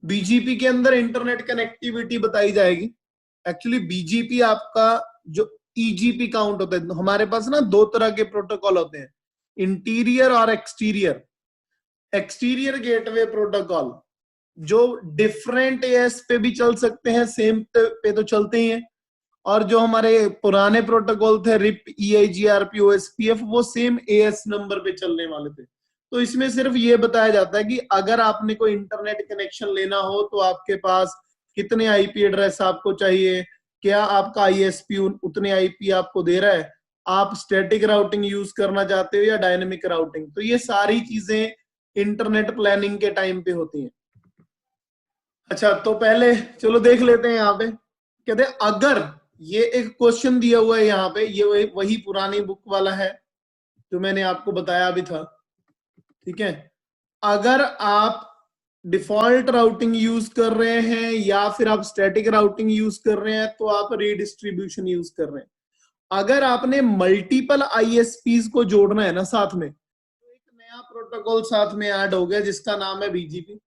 BGP के अंदर internet connectivity बताई जाएगी। एक्चुअली बीजीपी आपका जो ईजीपी काउंट होता है, हमारे पास ना दो तरह के प्रोटोकॉल होते हैं, इंटीरियर और एक्सटीरियर। एक्सटीरियर गेटवे प्रोटोकॉल जो डिफरेंट एएस पे भी चल सकते हैं, सेम पे तो चलते ही हैं, और जो हमारे पुराने प्रोटोकॉल थे रिप, ईआईजीआरपी, ओएसपीएफ, वो सेम एएस नंबर पे चलने वाले थे। तो इसमें सिर्फ ये बताया जाता है कि अगर आपने कोई इंटरनेट कनेक्शन लेना हो तो आपके पास कितने आईपी एड्रेस आपको चाहिए, क्या आपका आईएसपी उतने आईपी आपको दे रहा है, आप स्टैटिक राउटिंग यूज करना चाहते हो या डायनेमिक राउटिंग। तो ये सारी चीजें इंटरनेट प्लानिंग के टाइम पे होती हैं। अच्छा, तो पहले चलो देख लेते हैं। यहाँ पे कहते हैं अगर ये एक क्वेश्चन दिया हुआ है यहाँ पे, ये वही पुरानी बुक वाला है जो मैंने आपको बताया भी था। ठीक है, अगर आप डिफॉल्ट राउटिंग यूज कर रहे हैं या फिर आप स्टैटिक राउटिंग यूज कर रहे हैं तो आप रीडिस्ट्रीब्यूशन यूज कर रहे हैं। अगर आपने मल्टीपल आईएसपीज को जोड़ना है ना साथ में, तो एक नया प्रोटोकॉल साथ में ऐड हो गया जिसका नाम है बीजीपी।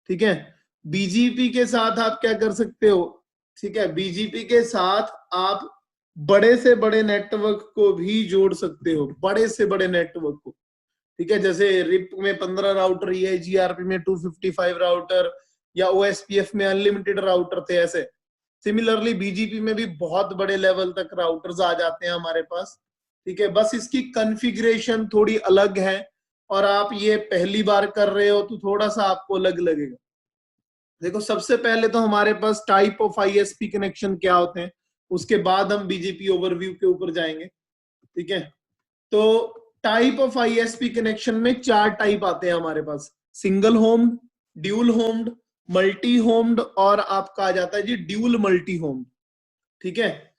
ठीक है, बीजीपी के साथ आप क्या कर सकते हो, ठीक है, बीजीपी के साथ आप बड़े से बड़े नेटवर्क को भी जोड़ सकते हो, बड़े से बड़े नेटवर्क को। ठीक है, जैसे रिप में 15 राउटर, ईआईजीआरपी में 255 राउटर, या ओएसपीएफ में अनलिमिटेड राउटर थे, ऐसे सिमिलरली बीजीपी में भी बहुत बड़े लेवल तक राउटर्स आ जाते हैं हमारे पास। ठीक है, बस इसकी कॉन्फ़िगरेशन थोड़ी अलग है, और आप ये पहली बार कर रहे हो तो थोड़ा सा आपको अलग लगेगा। देखो, सबसे पहले तो हमारे पास टाइप ऑफ आईएसपी कनेक्शन क्या होते हैं, उसके बाद हम बीजीपी ओवरव्यू के ऊपर जाएंगे। ठीक है, तो टाइप ऑफ आईएसपी कनेक्शन में 4 टाइप आते हैं हमारे पास, सिंगल होम्ड, ड्यूल होम्ड, मल्टी होम्ड, और आपका आ जाता है जी ड्यूल मल्टी होम्ड। ठीक है,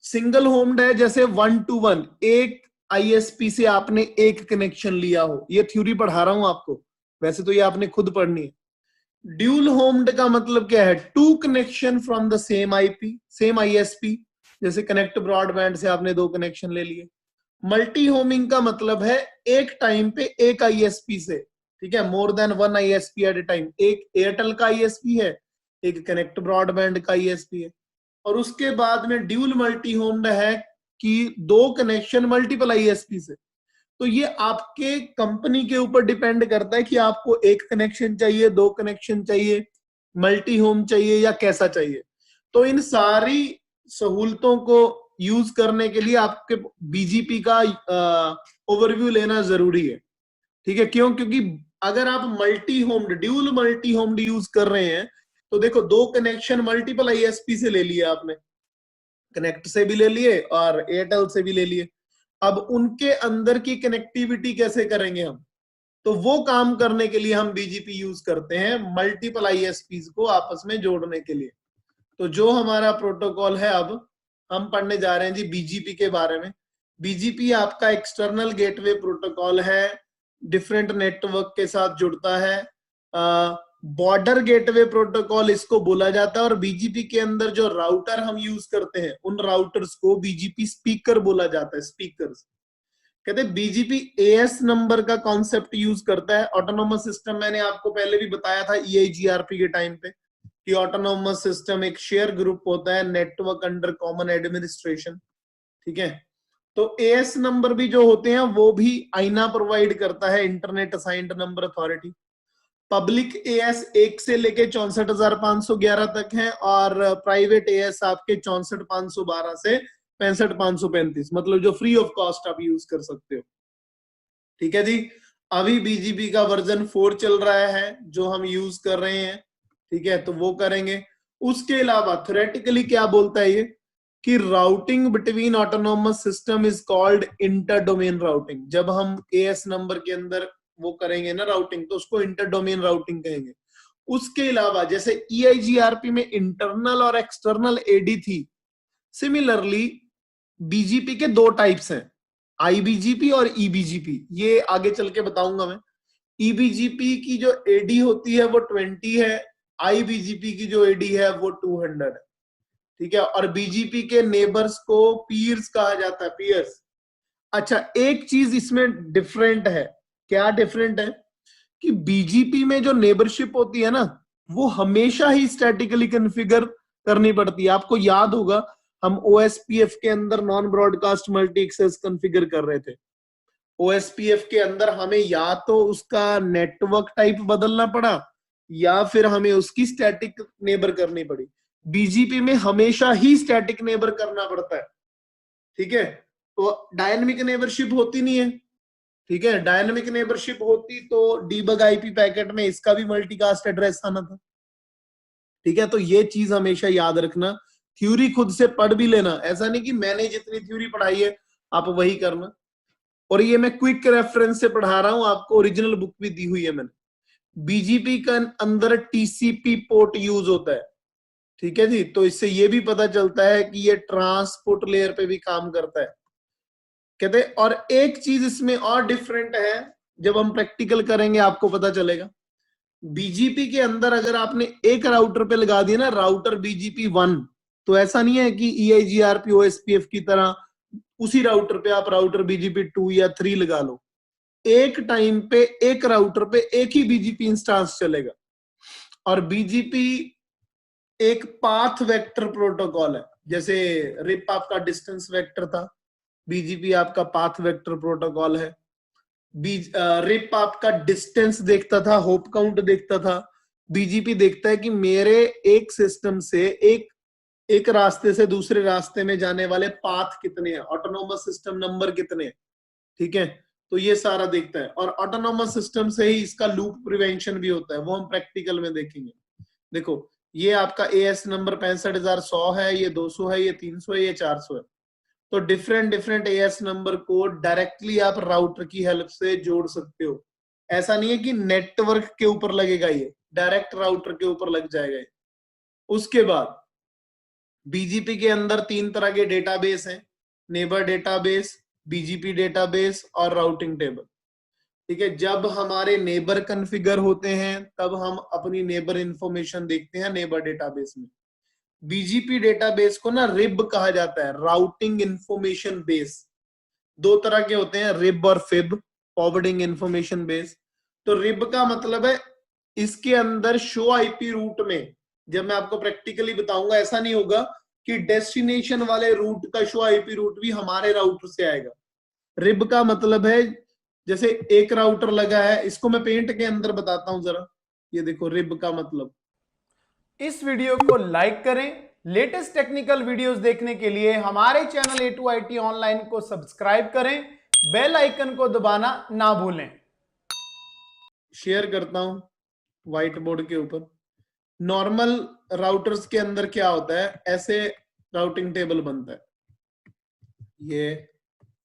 सिंगल होम्ड है जैसे 1 to 1, एक आईएसपी से आपने एक कनेक्शन लिया हो। ये थ्योरी पढ़ा रहा हूं आपको, वैसे तो ये आपने खुद पढ़नी है। ड्यूल होम्ड का मतलब क्या है, 2 connection from the same IP, same ISP, जैसे कनेक्ट ब्रॉडबैंड से आपने 2 कनेक्शन ले लिए। मल्टी होमिंग का मतलब है एक टाइम पे एक आईएसपी से, ठीक है, more than 1 ISP at a time. एक एयरटेल का आईएसपी है, एक कनेक्ट ब्रॉडबैंड का आईएसपी है। और उसके बाद में ड्यूल मल्टी होम्ड है कि 2 कनेक्शन मल्टीपल आईएसपी से। तो ये आपके कंपनी के ऊपर डिपेंड करता है कि आपको एक कनेक्शन चाहिए, 2 कनेक्शन चाहिए, मल्टी होम चाहिए, या कैसा चाहिए। तो इन सारी सहूलतों को यूज करने के लिए आपके बीजीपी का ओवरव्यू लेना जरूरी है। ठीक है, क्यों? क्योंकि अगर आप मल्टी होम्ड, ड्यूल मल्टी होम्ड यूज कर रहे हैं तो देखो, 2 कनेक्शन मल्टीपल आईएसपी से ले लिए आपने, कनेक्ट से भी ले लिए और एयरटेल से भी ले लिए। अब उनके अंदर की कनेक्टिविटी कैसे करेंगे हम? तो वो काम करने के लिए हम बीजीपी यूज करते हैं, मल्टीपल आईएसपीज को आपस में जोड़ने के लिए। तो जो हमारा प्रोटोकॉल है, अब हम पढ़ने जा रहे हैं जी बीजीपी के बारे में। बीजीपी आपका एक्सटर्नल गेटवे प्रोटोकॉल है, डिफरेंट नेटवर्क के साथ जुड़ता है। बॉर्डर गेटवे प्रोटोकॉल इसको बोला जाता है, और बीजीपी के अंदर जो राउटर हम यूज करते हैं उन राउटर्स को बीजीपी स्पीकर बोला जाता है, स्पीकर्स। कहते हैं बीजीपी एएस नंबर का कॉन्सेप्ट यूज करता है। ऑटोनोमस सिस्टम मैंने आपको पहले भी बताया था ईआईजीआरपी के टाइम पे कि ऑटोनोमस सिस्टम एक शेयर ग्रुप होता है, नेटवर्क अंडर कॉमन एडमिनिस्ट्रेशन। ठीक है, तो एएस नंबर भी जो होते हैं वो भी आईना प्रोवाइड करता है, internet assigned number authority. Public as 1 से लेके 64,511 तक है, और प्राइवेट एएस आपके 64,512 से 65,535, मतलब जो फ्री ऑफ कॉस्ट आप यूज कर सकते हो। ठीक है जी, अभी बीजीपी का वर्जन 4 चल रहा है जो हम यूज कर रहे हैं। ठीक है, तो वो करेंगे। उसके अलावा थ्योरेटिकली क्या बोलता है ये कि routing between autonomous system is called inter domain routing. जब हम एएस नंबर के अंदर वो करेंगे ना राउटिंग, तो उसको इंटर डोमेन राउटिंग कहेंगे। उसके अलावा जैसे ईआईजीआरपी में इंटरनल और एक्सटर्नल एडी थी, सिमिलरली बीजीपी के 2 टाइप्स हैं, आईबीजीपी और ईबीजीपी। ये आगे चल के बताऊंगा मैं। ईबीजीपी की जो एडी होती है वो 20 है, आईबीजीपी की जो एडी है वो 200 है। ठीक है, और बीजीपी के नेबर्स को पीयर्स कहा जाता है, पीयर्स। अच्छा, एक चीज इसमें डिफरेंट है। क्या डिफरेंट है? कि बीजीपी में जो नेबरशिप होती है ना, वो हमेशा ही स्टैटिकली कॉन्फ़िगर करनी पड़ती है। आपको याद होगा हम OSPF के अंदर non broadcast multi access configure कर रहे थे। OSPF के अंदर हमें या तो उसका नेटवर्क टाइप बदलना पड़ा या फिर हमें उसकी स्टैटिक नेबर करनी पड़ी। BGP में हमेशा ही स्टैटिक नेबर करना पड़ता है, ठीक है। तो डायनेमिक नेबरशिप होती नहीं है, ठीक है। डायनेमिक नेबरशिप होती तो डीबग आईपी पैकेट में इसका भी मल्टीकास्ट एड्रेस आना था, ठीक है। तो ये चीज हमेशा याद रखना, थ्योरी खुद से पढ़ भी लेना, ऐसा नहीं कि मैंने जितनी थ्योरी पढ़ाई है आप वही करना। और ये मैं क्विक रेफरेंस से पढ़ा रहा हूं आपको, ओरिजिनल बुक भी दी हुई है मैंने। बीजीपी के अंदर TCP पोर्ट यूज होता है, ठीक है जी। तो इससे ये भी पता चलता है कि ये ट्रांसपोर्ट लेयर पे भी काम करता है, कहते। और एक चीज इसमें और डिफरेंट है, जब हम प्रैक्टिकल करेंगे आपको पता चलेगा। बीजीपी के अंदर अगर आपने एक राउटर पे लगा दिया ना राउटर BGP 1, तो ऐसा नहीं है कि EIGRP OSPF की तरह उसी राउटर पे आप राउटर BGP 2 या 3 लगा लो। एक टाइम पे एक राउटर पे एक ही BGP इंस्टांस चलेगा। और BGP एक पाथ वेक्टर प्रोटोकॉल है, जैसे रिप आपका डिस्टेंस वेक्टर था, BGP आपका पाथ वेक्टर प्रोटोकॉल है। रिप आपका डिस्टेंस देखता था, होप काउंट देखता था। BGP देखता है कि मेरे एक सिस्टम से एक रास्ते से दूसरे रास्ते में जाने वाले पाथ कितने हैं, ऑटोनोमस सिस्टम नंबर कितने हैं, ठीक है। तो ये सारा देखता है। और ऑटोनोमस सिस्टम से ही इसका लूप प्रिवेंशन भी होता है, वो हम प्रैक्टिकल में देखेंगे। देखो ये आपका AS नंबर 65,100 है, ये 200 है, ये 300 है, ये 400 है। तो डिफरेंट डिफरेंट AS नंबर को डायरेक्टली आप राउटर की हेल्प से जोड़ सकते हो। ऐसा नहीं है कि नेटवर्क के ऊपर लगेगा, ये डायरेक्ट राउटर के ऊपर लग जाएगा ये। उसके बाद BGP के अंदर 3 तरह के डेटाबेस हैं, नेबर डेटाबेस, BGP डेटाबेस और राउटिंग टेबल, ठीक है। जब हमारे नेबर कॉन्फ़िगर होते हैं तब हम अपनी नेबर इंफॉर्मेशन देखते हैं नेबर डेटाबेस में। BGP डेटाबेस को ना रिब कहा जाता है, राउटिंग इंफॉर्मेशन बेस। 2 तरह के होते हैं, रिब और फिब, फॉरवर्डिंग इंफॉर्मेशन बेस। तो रिब का मतलब है इसके अंदर शो आईपी रूट में, जब मैं आपको प्रैक्टिकली बताऊंगा ऐसा नहीं होगा कि डेस्टिनेशन वाले रूट का शो आईपी रूट भी हमारे राउटर से आएगा। रिब का मतलब है जैसे एक राउटर लगा है, इसको मैं पेंट के अंदर बताता हूं जरा, ये देखो रिब का मतलब। इस वीडियो को लाइक करें। लेटेस्ट टेक्निकल वीडियोस देखने के लिए हमारे चैनल A2IT ऑनलाइन को सब्सक्राइब करें, बेल आइकन को दबाना ना भूलें। शेयर करता हूं व्हाइट बोर्ड के ऊपर। नॉर्मल राउटर्स के अंदर क्या होता है, ऐसे राउटिंग टेबल बनता है, ये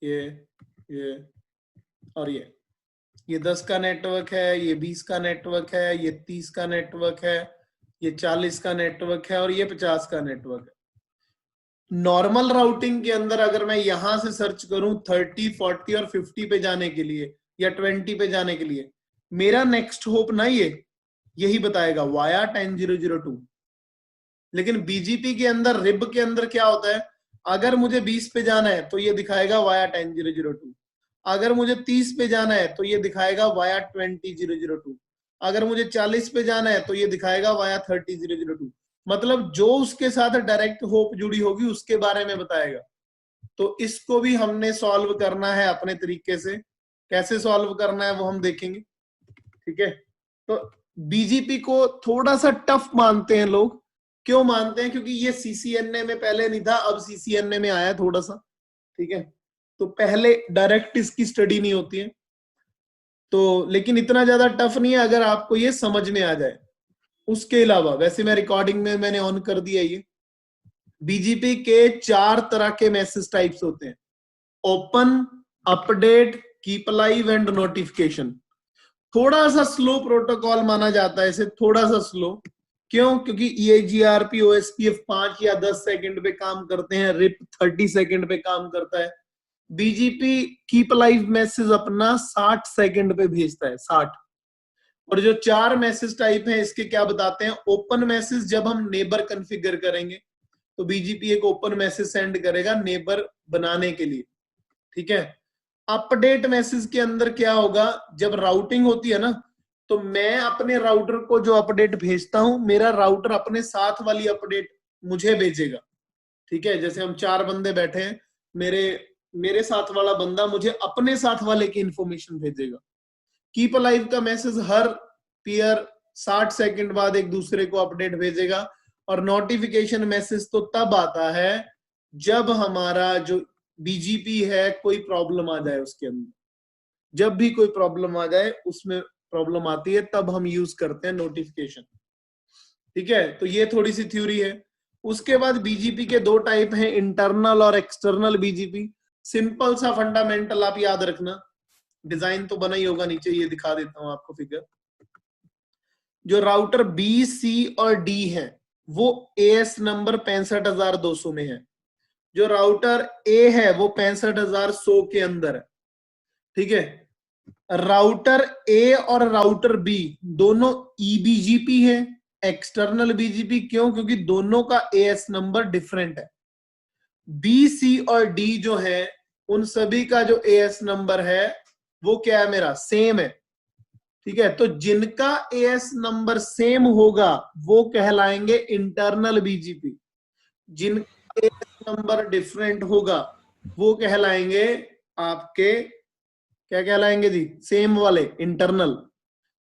ये और ये 10 का नेटवर्क है, ये 20 का नेटवर्क है, ये 30 का नेटवर्क है, ये 40 का नेटवर्क है और ये 50 का नेटवर्क है। नॉर्मल राउटिंग के अंदर अगर मैं यहां से सर्च करूं 30, 40 और 50 पे जाने के लिए या 20 पे जाने के लिए, मेरा नेक्स्ट होप ना ये यही बताएगा वाया 10002। लेकिन BGP के अंदर रिब के अंदर क्या होता है, अगर मुझे 20 पे जाना है तो ये दिखाएगा वाया 10002, अगर मुझे 30 पे जाना है तो ये दिखाएगा वाया 20002, अगर मुझे 40 पे जाना है तो ये दिखाएगा वाया 30002। मतलब जो उसके साथ डायरेक्ट होप जुड़ी होगी उसके बारे में बताएगा। तो इसको भी हमने सॉल्व करना है अपने तरीके से, कैसे सॉल्व करना है वो हम देखेंगे, ठीक है। तो BGP को थोड़ा सा टफ मानते हैं लोग, क्यों मानते हैं, क्योंकि ये CCNA में पहले नहीं था, अब CCNA में आया थोड़ा सा, ठीक है। तो पहले डायरेक्ट इसकी स्टडी नहीं होती है, तो लेकिन इतना ज्यादा टफ नहीं है अगर आपको ये समझ में आ जाए। उसके अलावा वैसे मैं रिकॉर्डिंग में मैंने ऑन कर दिया ये, BGP के 4 तरह के मैसेज टाइप्स होते हैं, open, update, keep alive and notification. थोड़ा सा स्लो प्रोटोकॉल माना जाता है इसे, थोड़ा सा स्लो, क्यों, क्योंकि EIGRP OSPF 5 या 10 सेकंड पे काम करते हैं, रिप 30 सेकंड पे काम करता है। BGP कीप अलाइव मैसेज अपना 60 सेकंड पे भेजता है, 60। और जो 4 मैसेज टाइप है इसके क्या बताते हैं, ओपन मैसेज जब हम नेबर कॉन्फ़िगर करेंगे तो BGP एक ओपन मैसेज सेंड करेगा नेबर बनाने के लिए, ठीक है। अपडेट मैसेज के अंदर क्या होगा, जब राउटिंग होती है ना तो मैं अपने राउटर को जो अपडेट भेजता हूं, मेरा राउटर अपने साथ वाली अपडेट मुझे भेजेगा। ठीक है, जैसे हम 4 बंदे बैठे हैं, मेरे साथ वाला बंदा मुझे अपने साथ वाले की इंफॉर्मेशन भेजेगा। कीप अलाइव का मैसेज हर पीयर 60 सेकंड बाद एक दूसरे को अपडेट भेजेगा। और नोटिफिकेशन मैसेज तो तब आता है जब हमारा जो बीजीपी है कोई प्रॉब्लम आ जाए उसके अंदर। जब भी कोई प्रॉब्लम आ जाए, उसमें प्रॉब्लम आती है, तब हम यूज करते हैं नोटिफिकेशन। ठीक है, तो ये थोड़ी सी थ्योरी है। उसके बाद बीजीपी के 2 टाइप हैं, इंटरनल और एक्सटर्नल बीजीपी। सिंपल सा फंडामेंटल आप याद रखना, डिजाइन तो बना ही होगा, नीचे ये दिखा देता हूं आपको फिगर। जो राउटर बी, सी और डी है वो एएस नंबर 65,200 में है। जो राउटर ए है वो 65,100 के अंदर है। ठीक है, राउटर ए और राउटर बी दोनों ईबीजीपी है। एक्सटर्नल बीजीपी क्यों? क्योंकि दोनों का एएस नंबर डिफरेंट है। बी, सी और डी जो है उन सभी का जो एएस नंबर है वो क्या है? मेरा सेम है। ठीक है, तो जिनका एएस नंबर सेम होगा वो कहलाएंगे इंटरनल बीजीपी। जिनका एएस नंबर डिफरेंट होगा वो कहलाएंगे आपके, क्या कहलाएंगे जी? सेम वाले, इंटरनल।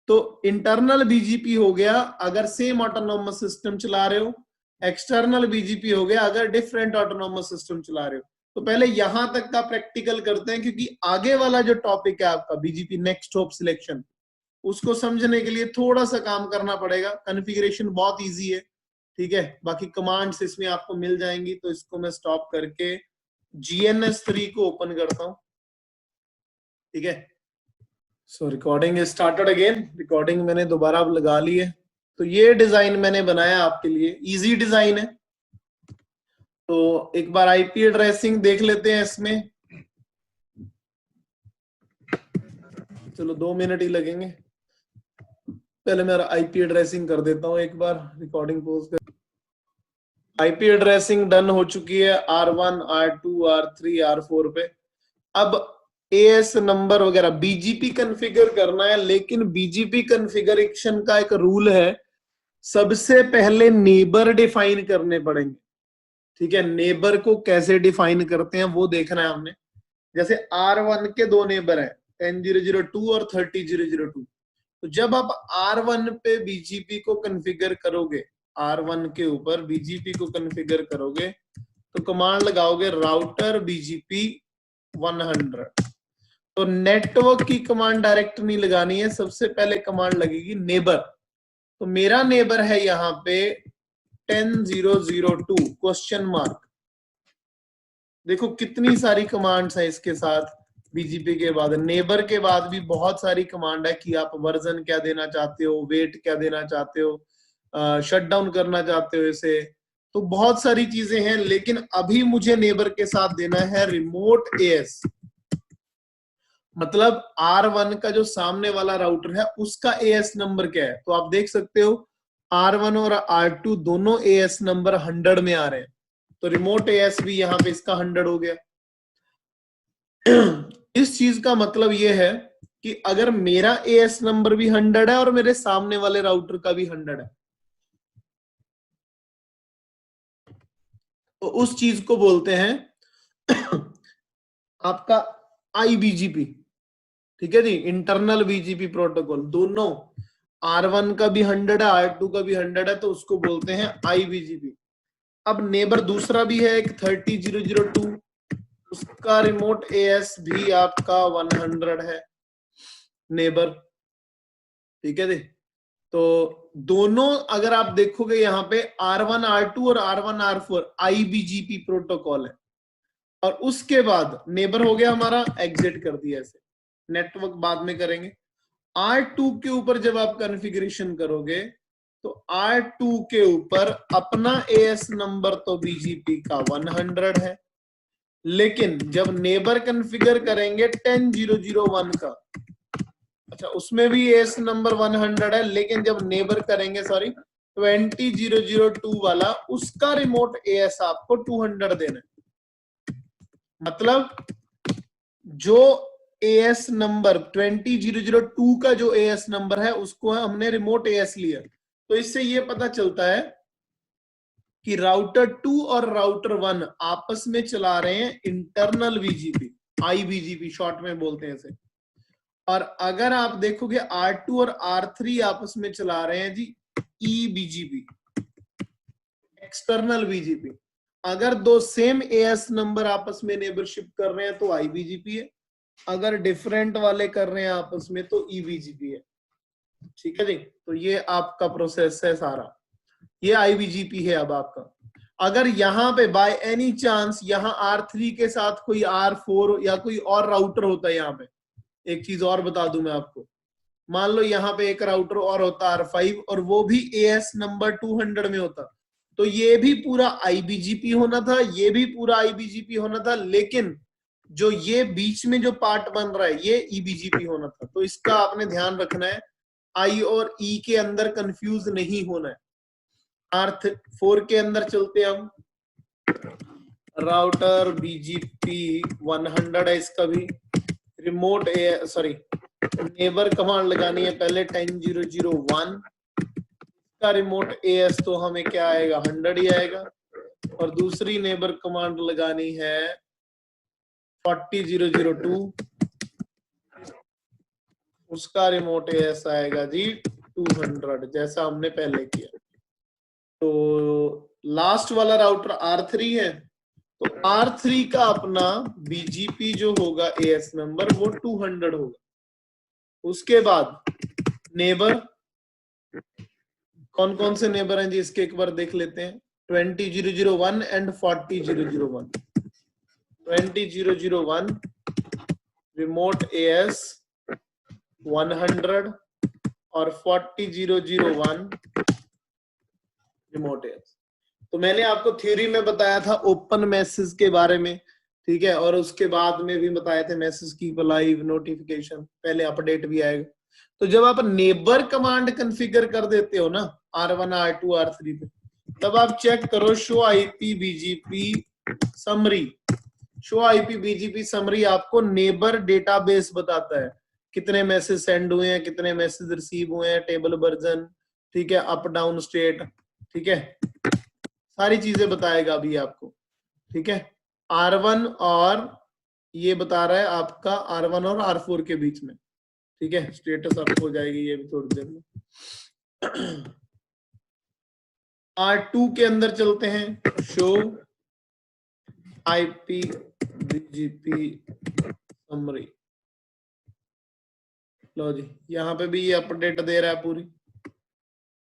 तो इंटरनल बीजीपी हो गया अगर सेम ऑटोनोमस सिस्टम चला रहे हो। एक्सटर्नल बीजीपी हो गया अगर डिफरेंट ऑटोनोमस सिस्टम चला रहे हो। तो पहले यहां तक का प्रैक्टिकल करते हैं, क्योंकि आगे वाला जो टॉपिक है आपका बीजीपी नेक्स्ट होप सिलेक्शन, उसको समझने के लिए थोड़ा सा काम करना पड़ेगा। कॉन्फ़िगरेशन बहुत इजी है। ठीक है, बाकी कमांड्स इसमें आपको मिल जाएंगी। तो इसको मैं स्टॉप करके GNS3 को ओपन करता हूं। ठीक है, so recording is started again. Recording मैंने दोबारा लगा ली है। तो ये डिजाइन मैंने बनाया आपके लिए, इजी डिजाइन है। तो एक बार आईपी एड्रेसिंग देख लेते हैं इसमें। चलो 2 मिनट ही लगेंगे। पहले मैं आईपी एड्रेसिंग कर देता हूं एक बार, रिकॉर्डिंग पोज कर। आईपी एड्रेसिंग डन हो चुकी है R1, R2, R3, R4 पे। अब एएस नंबर वगैरह बीजीपी कॉन्फ़िगर करना है, लेकिन बीजीपी कॉन्फ़िगरेशन का एक रूल है, सबसे पहले नेबर डिफाइन करने पड़ेंगे। ठीक है, नेबर को कैसे डिफाइन करते हैं वो देखना है हमने। जैसे R1 के 2 नेबर हैं, 10.0.0.2 और 30.0.0.2। तो जब आप R1 पे बीजीपी को कॉन्फ़िगर करोगे, R1 के ऊपर बीजीपी को कॉन्फ़िगर करोगे, तो कमांड लगाओगे राउटर बीजीपी 100। तो नेटवर्क की कमांड डायरेक्ट नहीं लगानी है, सबसे पहले कमांड लगेगी नेबर। तो मेरा नेबर है यहां पे 10.0.0.2 क्वेश्चन मार्क। देखो कितनी सारी कमांड्स हैं इसके साथ। बीजीपी के बाद नेबर के बाद भी बहुत सारी कमांड है कि आप वर्जन क्या देना चाहते हो, वेट क्या देना चाहते हो, शट डाउन करना चाहते हो इसे। तो बहुत सारी चीजें हैं, लेकिन अभी मुझे नेबर के साथ देना है रिमोट एएस। मतलब R1 का जो सामने वाला राउटर है उसका एएस नंबर क्या है। तो आप देख सकते हो R1 और R2 दोनों एएस नंबर 100 में आ रहे हैं। तो रिमोट एएस भी यहाँ पे इसका 100 हो गया। इस चीज का मतलब ये है कि अगर मेरा एएस नंबर भी 100 है और मेरे सामने वाले राउटर का भी 100 है, तो उस चीज को बोलते हैं आपका IBGP। ठीक है जी, इंटरनल बीजीपी प्रोटोकॉल। दोनों R1 का भी 100 है, R2 का भी 100 है, तो उसको बोलते हैं IBGP। अब नेबर दूसरा भी है एक 30.0.0.2, उसका रिमोट एएस भी आपका 100 है नेबर। ठीक है जी, तो दोनों अगर आप देखोगे यहाँ पे R1 R2 और R1 R4 IBGP प्रोटोकॉल है। और उसके बाद नेबर हो गया हमारा, एग्जिट कर दिया ऐसे। नेटवर्क बाद में करेंगे। R2 के ऊपर जब आप कॉन्फ़िगरेशन करोगे तो R2 के ऊपर अपना एएस नंबर तो बीजीपी का 100 है, लेकिन जब नेबर कॉन्फ़िगर करेंगे 10.0.0.1 का, अच्छा उसमें भी एएस नंबर 100 है, लेकिन जब नेबर करेंगे 20.0.0.2 वाला, उसका रिमोट एएस आपको 200 देना है। मतलब जो एएस नंबर 20002 का जो एएस नंबर है उसको हमने रिमोट एएस लिया। तो इससे ये पता चलता है कि राउटर 2 और राउटर 1 आपस में चला रहे हैं इंटरनल बीजीपी, आईबीजीपी शॉर्ट में बोलते हैं इसे। और अगर आप देखोगे R2 और R3 आपस में चला रहे हैं जी ईबीजीपी, एक्सटर्नल बीजीपी। अगर दो सेम एएस नंबर आपस में नेबरशिप कर रहे हैं तो आईबीजीपी है, अगर डिफरेंट वाले कर रहे हैं आपस में तो ईबीजीपी है। ठीक है जी, तो ये आपका प्रोसेस है सारा, ये आईबीजीपी है। अब आपका अगर यहाँ पे बाय एनी चांस यहाँ R3 के साथ कोई R4 या कोई और राउटर होता है, यहाँ पे एक चीज और बता दूं मैं आपको, मान लो यहाँ पे एक राउटर और होता R5 और वो भी एएस नंबर 200 में होता, तो ये भी पूरा आईबीजीपी होना था, ये भी पूरा आईबीजीपी होना था, लेकिन जो ये बीच में जो पार्ट बन रहा है ये ईबीजीपी होना था। तो इसका आपने ध्यान रखना है, आई और ई के अंदर कंफ्यूज नहीं होना है। R4 के अंदर चलते हम, राउटर बीजीपी 100 है, इसका भी रिमोट नेबर कमांड लगानी है पहले 10001 का रिमोट एएस, तो हमें क्या आएगा 100 ही आएगा। और दूसरी नेबर कमांड लगानी है 40002, उसका रिमोट एएस आएगा जी 200, जैसा हमने पहले किया। तो लास्ट वाला राउटर R3 है, तो R3 का अपना बीजीपी जो होगा एएस नंबर वो 200 होगा। उसके बाद नेबर, कौन कौन से नेबर हैं जी इसके एक बार देख लेते हैं, 20001 एंड 40001। 20001 रिमोट एएस 100 और 40001 रिमोट एएस। तो मैंने आपको थ्योरी में बताया था ओपन मैसेज के बारे में, ठीक है, और उसके बाद में भी बताए थे मैसेज कीप अलाइव, नोटिफिकेशन, पहले अपडेट भी आएगा। तो जब आप नेबर कमांड कॉन्फ़िगर कर देते हो ना R1 R2 R3 पे, तब आप चेक करो show IP BGP summary. Show IP BGP summary आपको नेबर डेटाबेस बताता है, कितने मैसेज सेंड हुए हैं, कितने मैसेज रिसीव हुए हैं, टेबल वर्जन, ठीक है, अप डाउन स्टेट, ठीक है, सारी चीजें बताएगा अभी आपको। ठीक है, R1 और ये बता रहा है आपका R1 और R4 के बीच में, ठीक है, स्टेटस अप हो जाएगी ये भी थोड़ी देर में। R2 के अंदर चलते हैं, शो आईपी बीजीपी समरी। लो जी, यहाँ पे भी ये अपडेट दे रहा है पूरी।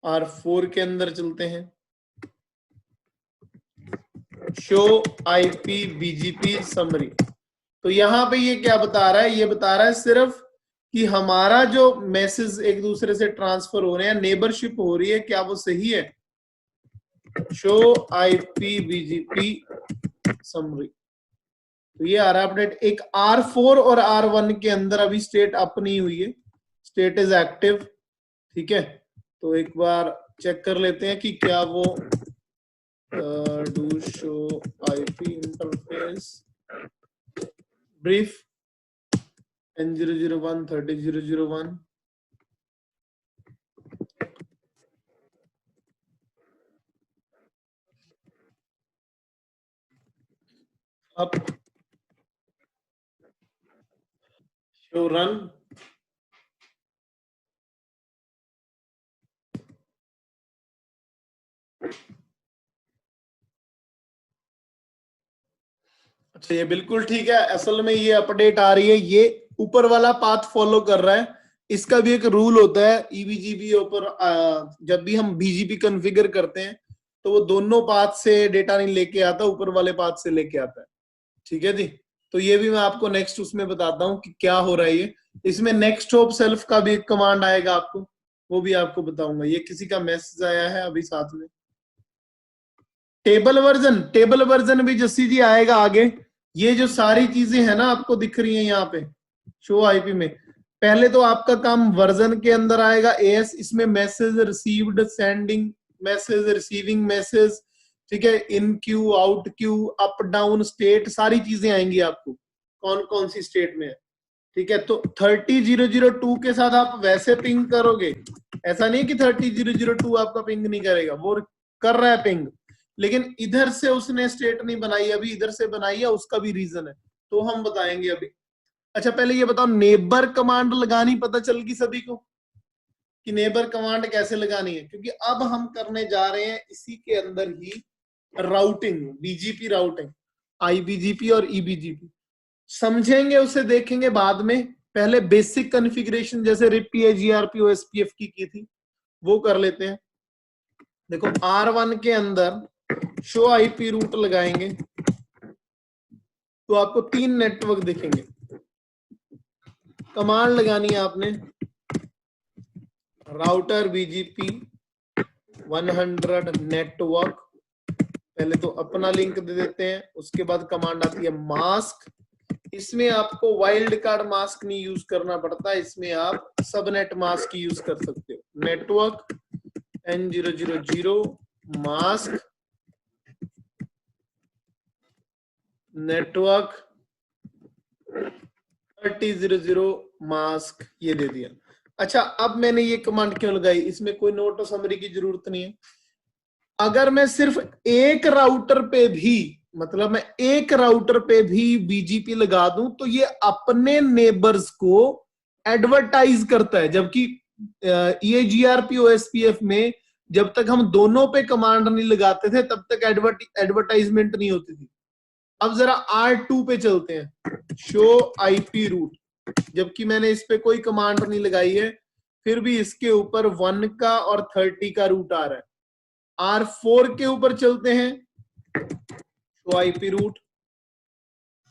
R4 के अंदर चलते हैं, शो आईपी बीजीपी समरी। तो यहाँ पे ये क्या बता रहा है, ये बता रहा है सिर्फ कि हमारा जो मैसेज एक दूसरे से ट्रांसफर हो रहे हैं, नेबरशिप हो रही है, क्या वो सही है। शो आईपी बीजीपी समरी, तो ये आ रहा है अपडेट। एक R4 और R1 के अंदर अभी स्टेट अप नहीं हुई है, स्टेट इज एक्टिव, ठीक है। तो एक बार चेक कर लेते हैं कि क्या वो do show IP interface brief N001 3001 up show run अच्छा, ये बिल्कुल ठीक है। असल में ये अपडेट आ रही है, ये ऊपर वाला पाथ फॉलो कर रहा है। इसका भी एक रूल होता है ईबीजीपी ऊपर, जब भी हम बीजीपी कॉन्फ़िगर करते हैं तो वो दोनों पाथ से डेटा नहीं लेके आता, ऊपर वाले पाथ से लेके आता है, ठीक है जी। तो ये भी मैं आपको नेक्स्ट उसमें बताता हूँ कि क्या हो रहा है ये। इसमें नेक्स्ट होप सेल्फ का भी एक कमांड आएगा आपको, वो भी आपको बताऊंगा। ये किसी का मैसेज आया है अभी साथ में। टेबल वर्जन भी जस्सी जी आएगा आगे। ये जो सारी चीजें है ना आपको दिख रही हैं यहाँ पे शो आईपी में, पहले तो आपका काम वर्जन के अंदर आएगा एएस, इसमें message received, sending message, receiving message, ठीक है, in queue, out queue, up down state, सारी चीजें आएंगी आपको कौन कौन सी स्टेट में है। ठीक है, तो 30002 के साथ आप वैसे पिंग करोगे, ऐसा नहीं कि 30002 आपका पिंग नहीं करेगा, वो कर रहा है पिंग, लेकिन इधर से उसने स्टेट नहीं बनाई अभी, इधर से बनाई है, उसका भी रीजन है, तो हम बताएंगे अभी। अच्छा पहले ये बताओ, नेबर कमांड लगानी पता चल गई सभी को कि नेबर कमांड कैसे लगानी है, क्योंकि अब हम करने जा रहे हैं इसी के अंदर ही राउटिंग, बीजीपी राउटिंग, आईबीजीपी और ईबीजीपी समझेंगे, उसे देखेंगे बाद में। पहले बेसिक कॉन्फ़िगरेशन जैसे रिपीए जीआरपी ओएसपीएफ की थी वो कर लेते हैं। देखो R1 के अंदर शो आईपी रूट लगाएंगे तो आपको 3 नेटवर्क दिखेंगे। कमांड लगानी है आपने राउटर बीजीपी 100 नेटवर्क, पहले तो अपना लिंक दे देते हैं, उसके बाद कमांड आती है मास्क। इसमें आपको वाइल्ड कार्ड मास्क नहीं यूज करना पड़ता, इसमें आप सबनेट मास्क यूज कर सकते हो। Network N000 mask, network 3000 mask, ये दे दिया। अच्छा अब मैंने ये कमांड क्यों लगाई, इसमें कोई नोट और समरी की जरूरत नहीं है। अगर मैं सिर्फ एक राउटर पे भी, मतलब मैं एक राउटर पे भी बीजीपी लगा दूं तो ये अपने नेबर्स को एडवर्टाइज करता है, जबकि ये जीआरपी ओएसपीएफ में जब तक हम दोनों पे कमांड नहीं लगाते थे तब तक एडवर्टाइजमेंट नहीं होती थी। अब जरा R2 पे चलते हैं, शो आईपी रूट, जबकि मैंने इस पे कोई कमांड नहीं लगाई है, फिर भी इसके ऊपर 1 का और 30 का रूट आ रहा है। R4 के ऊपर चलते हैं, शो आईपी रूट,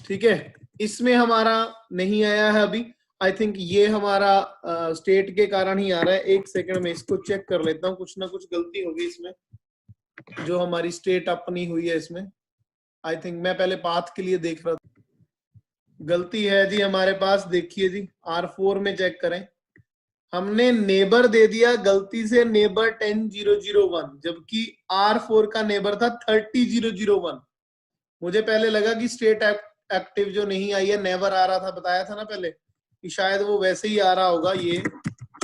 ठीक है, इसमें हमारा नहीं आया है अभी, आई थिंक ये हमारा स्टेट के कारण ही आ रहा है। एक सेकंड में इसको चेक कर लेता हूँ, कुछ ना कुछ गलती होगी इसमें, जो हमारी स्टेट अपनी हुई है इसमें। आई थिंक मैं पहले पाथ के लिए देख रहा था, गलती है जी हमारे पास, देखिए जी R4 में चेक करें, हमने नेबर दे दिया गलती से नेबर 10001, जबकि R4 का नेबर था 30001। मुझे पहले लगा कि स्टेट एक्टिव जो नहीं आई है, नेवर आ रहा था, बताया था ना पहले कि शायद वो वैसे ही आ रहा होगा, ये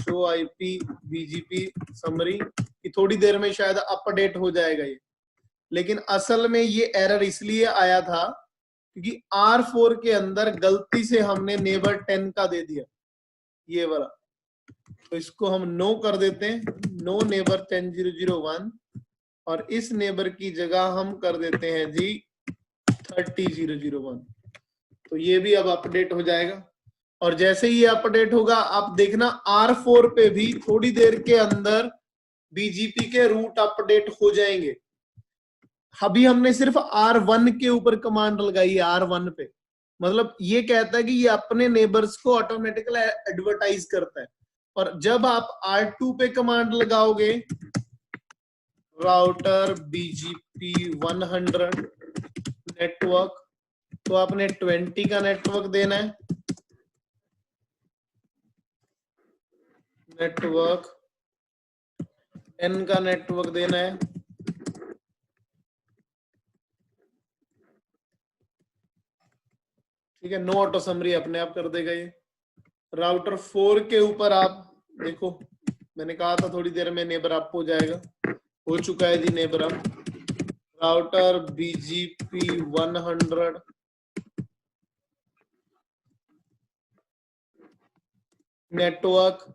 शो आईपी बीजीपी समरी कि थोड़ी देर में शायद अपडेट हो जाएगा ये, लेकिन असल में ये एरर इसलिए आया था क्योंकि R4 के अंदर गलती से हमने नेबर 10 का दे दिया, ये वाला, तो इसको हम नो कर देते हैं, नो नेबर 10001, और इस नेबर की जगह हम कर देते हैं जी 30001। तो ये भी अब अपडेट हो जाएगा, और जैसे ही ये अपडेट होगा आप देखना R4 पे भी थोड़ी देर के अंदर बीजीपी के रूट अपडेट हो जाएंगे। अभी हमने सिर्फ R1 के ऊपर कमांड लगाई है, R1 पे, मतलब ये कहता है कि ये अपने नेबर्स को ऑटोमेटिकली एडवर्टाइज करता है। और जब आप R2 पे कमांड लगाओगे राउटर बीजीपी 100 नेटवर्क, तो आपने 20 का नेटवर्क देना है, नेटवर्क N का नेटवर्क देना है, ठीक है, नो ऑटो समरी अपने आप कर देगा ये। राउटर 4 के ऊपर आप देखो, मैंने कहा था थोड़ी देर में नेबर अप हो जाएगा, हो चुका है जी neighbour up. Router BGP 100 network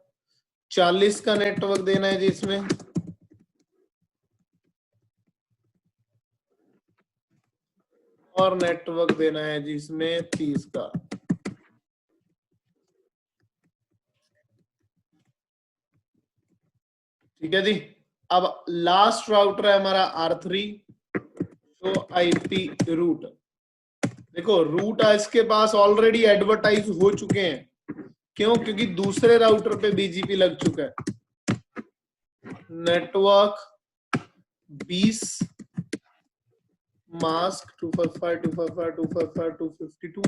40 का नेटवर्क देना है जी इसमें, और नेटवर्क देना है जी इसमें 30 का। ठीक है जी, अब लास्ट राउटर है हमारा R3, तो आईपी रूट। देखो रूट इसके पास ऑलरेडी एडवर्टाइज हो चुके हैं, क्यों, क्योंकि दूसरे राउटर पे बीजीपी लग चुका है। नेटवर्क 20 मास्क 255 255 255 252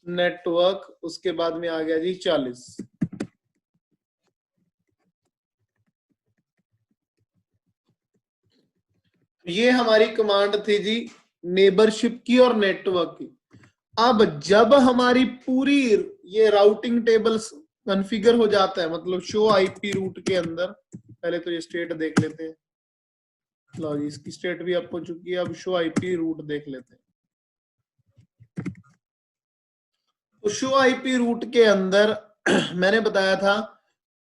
नेटवर्क, उसके बाद में आ गया जी 40। ये हमारी कमांड थी जी नेबरशिप की और नेटवर्क की। अब जब हमारी पूरी ये राउटिंग टेबल्स कॉन्फ़िगर हो जाता है, मतलब शो आईपी रूट के अंदर। पहले तो ये स्टेट देख लेते हैं, लो जी इसकी स्टेट भी अप हो चुकी है। अब शो आईपी रूट देख लेते हैं। तो शो आईपी रूट के अंदर मैंने बताया था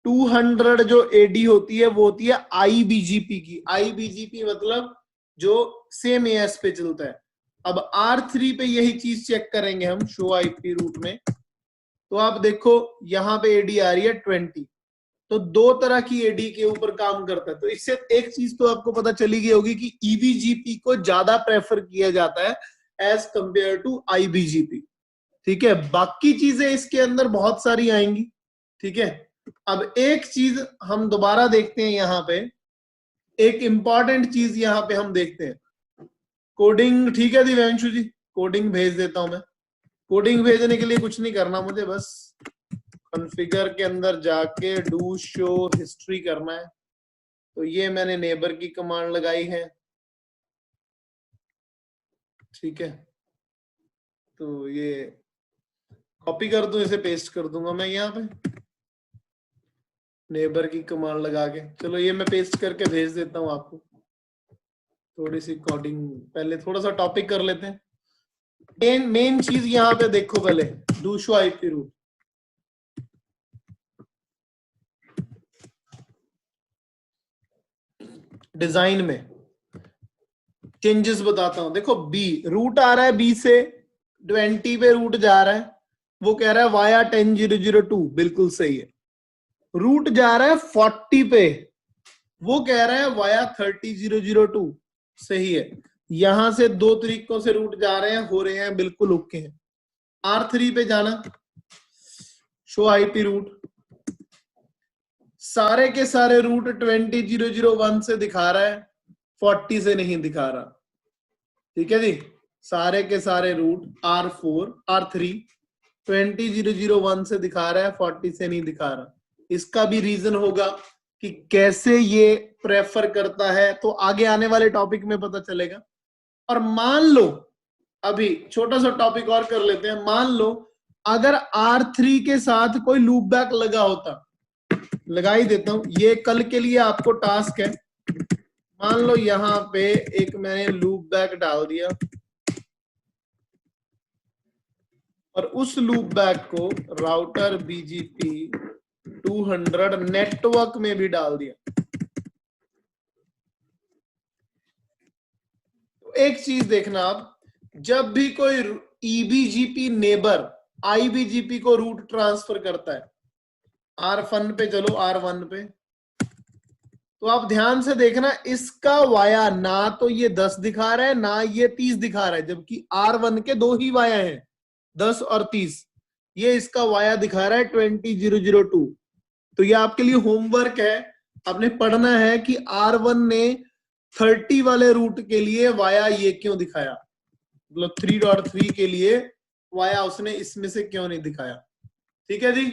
200 जो एडी होती है वो होती है आईबीजीपी की। आईबीजीपी मतलब जो सेम एएस पे चलता है। अब R3 पे यही चीज चेक करेंगे हम शो आईपी रूट में। तो आप देखो यहां पे एडी आ रही है 20, तो दो तरह की एडी के ऊपर काम करता है। तो इससे एक चीज तो आपको पता चली गई होगी कि ईबीजीपी को ज्यादा प्रेफर किया जाता है एज कंपेयर टू आईबीजीपी। ठीक है, बाकी चीजें इसके अंदर बहुत सारी आएंगी। ठीक है, अब एक चीज हम दोबारा देखते हैं यहाँ पे, एक इंपॉर्टेंट चीज यहाँ पे हम देखते हैं कोडिंग। ठीक है दिव्यांशु जी, कोडिंग भेज देता हूं मैं। कोडिंग भेजने के लिए कुछ नहीं करना मुझे, बस कॉन्फ़िगर के अंदर जाके डू शो हिस्ट्री करना है। तो ये मैंने नेबर की कमांड लगाई है। ठीक है, तो ये कॉपी कर दूं, इसे पेस्ट कर दूंगा मैं यहाँ पे नेबर की कमांड लगा के। चलो ये मैं पेस्ट करके भेज देता हूं आपको। थोड़ी सी कोडिंग पहले थोड़ा सा टॉपिक कर लेते हैं। मेन चीज यहाँ पे देखो, पहले do show IP root. Design में चेंजेस बताता हूं। देखो बी रूट आ रहा है, बी से 20 पे रूट जा रहा है, वो कह रहा है वाया 10002, बिल्कुल सही है। रूट जा रहा है 40 पे, वो कह रहा है वाया 30002, सही है। यहां से दो तरीकों से रूट जा रहे हैं, हो रहे हैं, बिल्कुल ओके हैं। R3 पे जाना, शो आईपी रूट, सारे के सारे रूट 20001 से दिखा रहा है, 40 से नहीं दिखा रहा। ठीक है जी, सारे के सारे रूट R3 20001 से दिखा रहा है, 40 से नहीं दिखा रहा। इसका भी रीजन होगा कि कैसे ये प्रेफर करता है, तो आगे आने वाले टॉपिक में पता चलेगा। और मान लो, अभी छोटा सा टॉपिक और कर लेते हैं। मान लो अगर R3 के साथ कोई लूप बैक लगा होता, लगा ही देता हूं, ये कल के लिए आपको टास्क है। मान लो यहां पे एक मैंने लूप बैक डाल दिया और उस लूप बैक को राउटर BGP 200 नेटवर्क में भी डाल दिया। तो एक चीज देखना आप, जब भी कोई EBGP नेबर IBGP को रूट ट्रांसफर करता है, R1 पे चलो, R1 पे, तो आप ध्यान से देखना, इसका वाया ना तो ये 10 दिखा रहा है ना ये 30 दिखा रहा है, जबकि R1 के दो ही वाया हैं, 10 और 30। ये इसका वाया दिखा रहा है 20002। तो ये आपके लिए होमवर्क है, आपने पढ़ना है कि R1 ने 30 वाले रूट के लिए वाया ये क्यों दिखाया, मतलब 3.3 के लिए वाया उसने इसमें से क्यों नहीं दिखाया। ठीक है जी,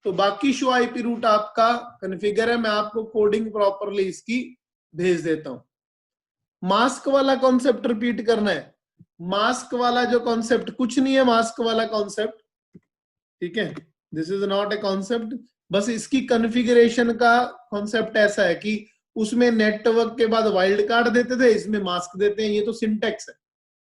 तो बाकी शो आईपी रूट आपका कॉन्फ़िगर है, मैं आपको कोडिंग प्रॉपरली इसकी भेज देता हूं। मास्क वाला कॉन्सेप्ट रिपीट करना है। मास्क वाला जो कॉन्सेप्ट कुछ नहीं है, मास्क वाला कॉन्सेप्ट, ठीक है, this is not a concept, बस इसकी कॉन्फ़िगरेशन का कॉन्सेप्ट ऐसा है कि उसमें नेटवर्क के बाद वाइल्ड कार्ड देते थे, इसमें मास्क देते हैं। ये तो सिंटेक्स है,